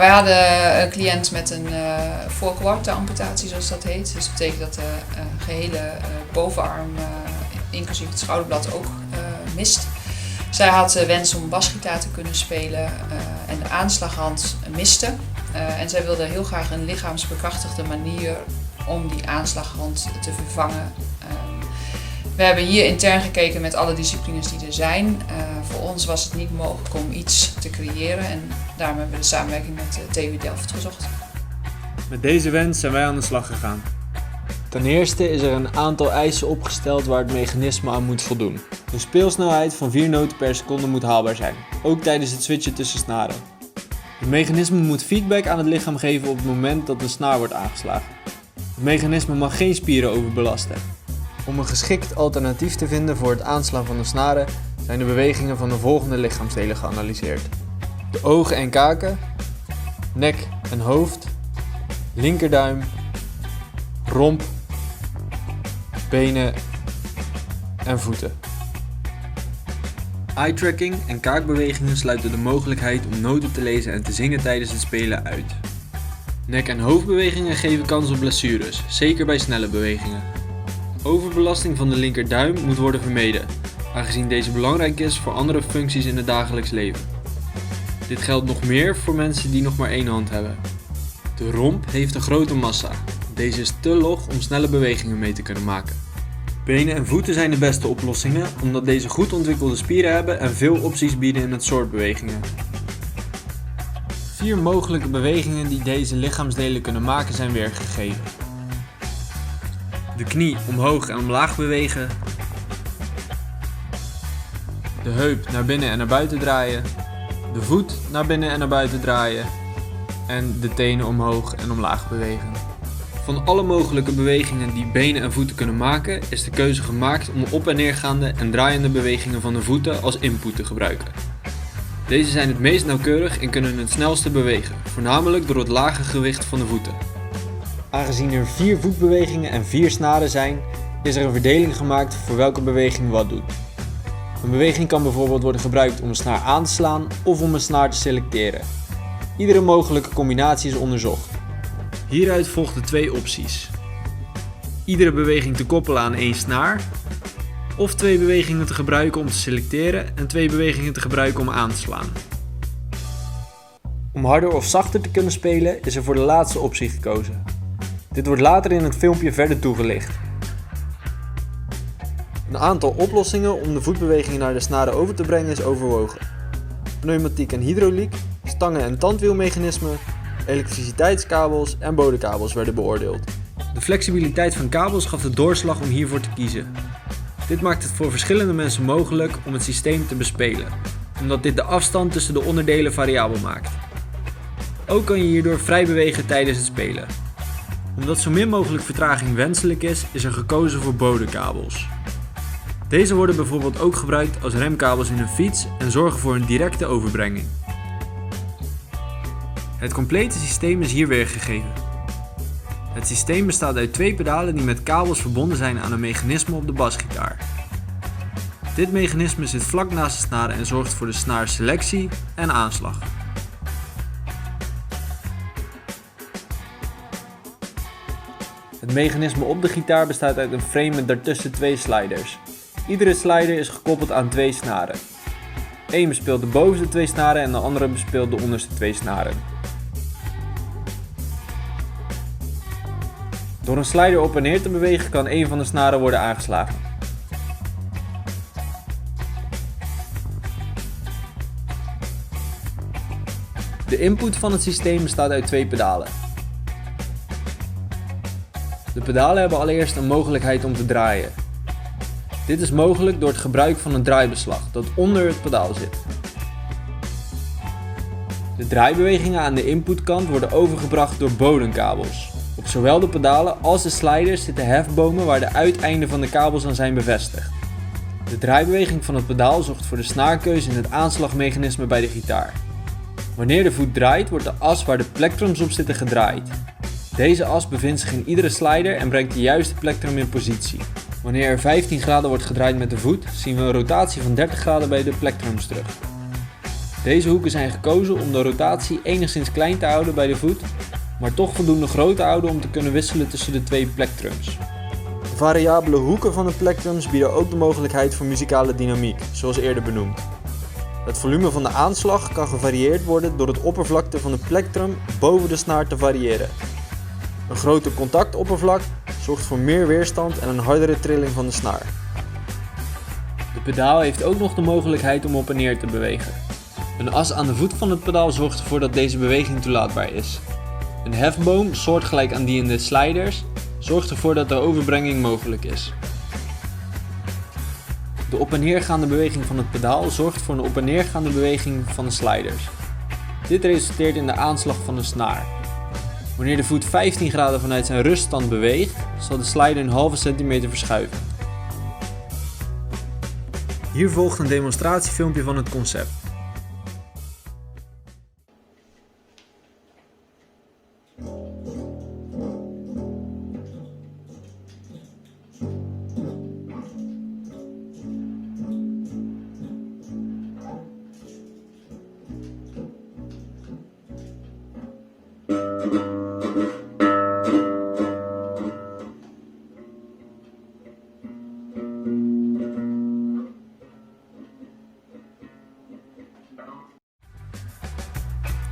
wij hadden een cliënt met een voorkwarte amputatie, zoals dat heet. Dus dat betekent dat de gehele bovenarm, inclusief het schouderblad, ook mist. Zij had de wens om basgitaar te kunnen spelen en de aanslaghand miste. En zij wilde heel graag een lichaamsbekrachtigde manier om die aanslaghand te vervangen. We hebben hier intern gekeken met alle disciplines die er zijn. Voor ons was het niet mogelijk om iets te creëren en daarom hebben we de samenwerking met de TU Delft gezocht. Met deze wens zijn wij aan de slag gegaan. Ten eerste is er een aantal eisen opgesteld waar het mechanisme aan moet voldoen. De speelsnelheid van 4 noten per seconde moet haalbaar zijn, ook tijdens het switchen tussen snaren. Het mechanisme moet feedback aan het lichaam geven op het moment dat een snaar wordt aangeslagen. Het mechanisme mag geen spieren overbelasten. Om een geschikt alternatief te vinden voor het aanslaan van de snaren zijn de bewegingen van de volgende lichaamsdelen geanalyseerd. De ogen en kaken, nek en hoofd, linkerduim, romp, benen en voeten. Eye-tracking en kaakbewegingen sluiten de mogelijkheid om noten te lezen en te zingen tijdens het spelen uit. Nek- en hoofdbewegingen geven kans op blessures, zeker bij snelle bewegingen. Overbelasting van de linkerduim moet worden vermeden, aangezien deze belangrijk is voor andere functies in het dagelijks leven. Dit geldt nog meer voor mensen die nog maar 1 hand hebben. De romp heeft een grote massa. Deze is te log om snelle bewegingen mee te kunnen maken. Benen en voeten zijn de beste oplossingen, omdat deze goed ontwikkelde spieren hebben en veel opties bieden in het soort bewegingen. 4 mogelijke bewegingen die deze lichaamsdelen kunnen maken zijn weergegeven. De knie omhoog en omlaag bewegen. De heup naar binnen en naar buiten draaien. De voet naar binnen en naar buiten draaien. En de tenen omhoog en omlaag bewegen. Van alle mogelijke bewegingen die benen en voeten kunnen maken, is de keuze gemaakt om op- en neergaande en draaiende bewegingen van de voeten als input te gebruiken. Deze zijn het meest nauwkeurig en kunnen het snelste bewegen, voornamelijk door het lage gewicht van de voeten. Aangezien er 4 voetbewegingen en 4 snaren zijn, is er een verdeling gemaakt voor welke beweging wat doet. Een beweging kan bijvoorbeeld worden gebruikt om een snaar aan te slaan of om een snaar te selecteren. Iedere mogelijke combinatie is onderzocht. Hieruit volgden 2 opties. Iedere beweging te koppelen aan 1 snaar, of 2 bewegingen te gebruiken om te selecteren en 2 bewegingen te gebruiken om aan te slaan. Om harder of zachter te kunnen spelen is er voor de laatste optie gekozen. Dit wordt later in het filmpje verder toegelicht. Een aantal oplossingen om de voetbewegingen naar de snaren over te brengen is overwogen. Pneumatiek en hydrauliek, stangen- en tandwielmechanismen, elektriciteitskabels en bodemkabels werden beoordeeld. De flexibiliteit van kabels gaf de doorslag om hiervoor te kiezen. Dit maakt het voor verschillende mensen mogelijk om het systeem te bespelen, omdat dit de afstand tussen de onderdelen variabel maakt. Ook kan je hierdoor vrij bewegen tijdens het spelen. Omdat zo min mogelijk vertraging wenselijk is, is er gekozen voor bodemkabels. Deze worden bijvoorbeeld ook gebruikt als remkabels in een fiets en zorgen voor een directe overbrenging. Het complete systeem is hier weergegeven. Het systeem bestaat uit 2 pedalen die met kabels verbonden zijn aan een mechanisme op de basgitaar. Dit mechanisme zit vlak naast de snaren en zorgt voor de snaarselectie en aanslag. Het mechanisme op de gitaar bestaat uit een frame met daartussen 2 sliders. Iedere slider is gekoppeld aan 2 snaren. Eén bespeelt de bovenste 2 snaren en de andere bespeelt de onderste 2 snaren. Door een slider op en neer te bewegen kan een van de snaren worden aangeslagen. De input van het systeem bestaat uit 2 pedalen. De pedalen hebben allereerst een mogelijkheid om te draaien. Dit is mogelijk door het gebruik van een draaibeslag dat onder het pedaal zit. De draaibewegingen aan de inputkant worden overgebracht door bodemkabels. Op zowel de pedalen als de sliders zitten hefbomen waar de uiteinden van de kabels aan zijn bevestigd. De draaibeweging van het pedaal zorgt voor de snaarkeuze in het aanslagmechanisme bij de gitaar. Wanneer de voet draait, wordt de as waar de plectrums op zitten gedraaid. Deze as bevindt zich in iedere slider en brengt de juiste plektrum in positie. Wanneer er 15 graden wordt gedraaid met de voet, zien we een rotatie van 30 graden bij de plektrums terug. Deze hoeken zijn gekozen om de rotatie enigszins klein te houden bij de voet, maar toch voldoende groot te houden om te kunnen wisselen tussen de twee plectrums. De variabele hoeken van de plectrums bieden ook de mogelijkheid voor muzikale dynamiek, zoals eerder benoemd. Het volume van de aanslag kan gevarieerd worden door het oppervlakte van de plectrum boven de snaar te variëren. Een groter contactoppervlak zorgt voor meer weerstand en een hardere trilling van de snaar. De pedaal heeft ook nog de mogelijkheid om op en neer te bewegen. Een as aan de voet van het pedaal zorgt ervoor dat deze beweging toelaatbaar is. Een hefboom, soortgelijk aan die in de sliders, zorgt ervoor dat de overbrenging mogelijk is. De op- en neergaande beweging van het pedaal zorgt voor een op- en neergaande beweging van de sliders. Dit resulteert in de aanslag van de snaar. Wanneer de voet 15 graden vanuit zijn ruststand beweegt, zal de slider een halve centimeter verschuiven. Hier volgt een demonstratiefilmpje van het concept.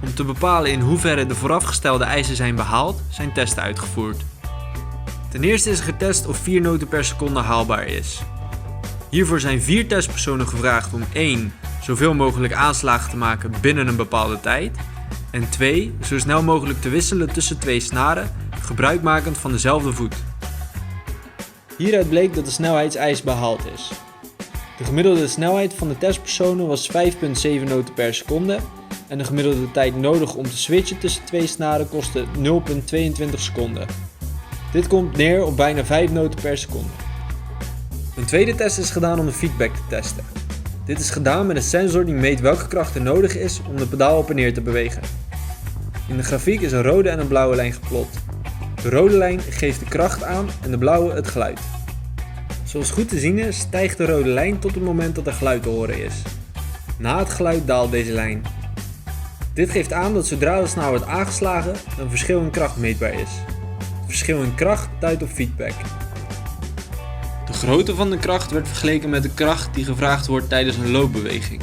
Om te bepalen in hoeverre de voorafgestelde eisen zijn behaald, zijn testen uitgevoerd. Ten eerste is getest of 4 noten per seconde haalbaar is. Hiervoor zijn 4 testpersonen gevraagd om 1. Zoveel mogelijk aanslagen te maken binnen een bepaalde tijd en 2. Zo snel mogelijk te wisselen tussen 2 snaren, gebruikmakend van dezelfde voet. Hieruit bleek dat de snelheidseis behaald is. De gemiddelde snelheid van de testpersonen was 5,7 noten per seconde en de gemiddelde tijd nodig om te switchen tussen 2 snaren kostte 0,22 seconden. Dit komt neer op bijna 5 noten per seconde. Een tweede test is gedaan om de feedback te testen. Dit is gedaan met een sensor die meet welke kracht er nodig is om de pedaal op en neer te bewegen. In de grafiek is een rode en een blauwe lijn geplot. De rode lijn geeft de kracht aan en de blauwe het geluid. Zoals goed te zien is, stijgt de rode lijn tot het moment dat er geluid te horen is. Na het geluid daalt deze lijn. Dit geeft aan dat zodra de snaar wordt aangeslagen, een verschil in kracht meetbaar is. Het verschil in kracht duidt op feedback. De grootte van de kracht werd vergeleken met de kracht die gevraagd wordt tijdens een loopbeweging.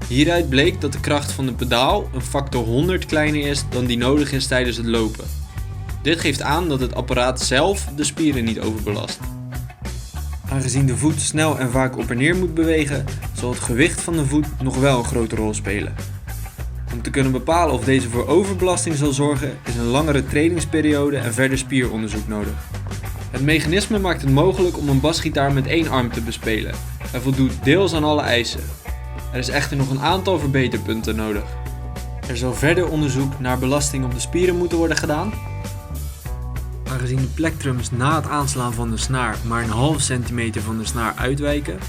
Hieruit bleek dat de kracht van de pedaal een factor 100 kleiner is dan die nodig is tijdens het lopen. Dit geeft aan dat het apparaat zelf de spieren niet overbelast. Aangezien de voet snel en vaak op en neer moet bewegen, zal het gewicht van de voet nog wel een grote rol spelen. Om te kunnen bepalen of deze voor overbelasting zal zorgen, is een langere trainingsperiode en verder spieronderzoek nodig. Het mechanisme maakt het mogelijk om een basgitaar met 1 arm te bespelen en voldoet deels aan alle eisen. Er is echter nog een aantal verbeterpunten nodig. Er zal verder onderzoek naar belasting op de spieren moeten worden gedaan. Aangezien de plectrums na het aanslaan van de snaar maar een halve centimeter van de snaar uitwijken,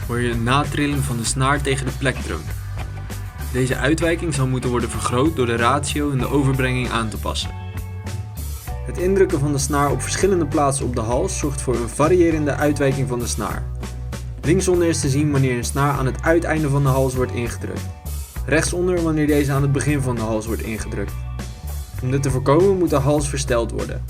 hoor je een natrilling van de snaar tegen de plectrum. Deze uitwijking zal moeten worden vergroot door de ratio in de overbrenging aan te passen. Het indrukken van de snaar op verschillende plaatsen op de hals zorgt voor een variërende uitwijking van de snaar. Linksonder is te zien wanneer een snaar aan het uiteinde van de hals wordt ingedrukt. Rechtsonder wanneer deze aan het begin van de hals wordt ingedrukt. Om dit te voorkomen moet de hals versteld worden.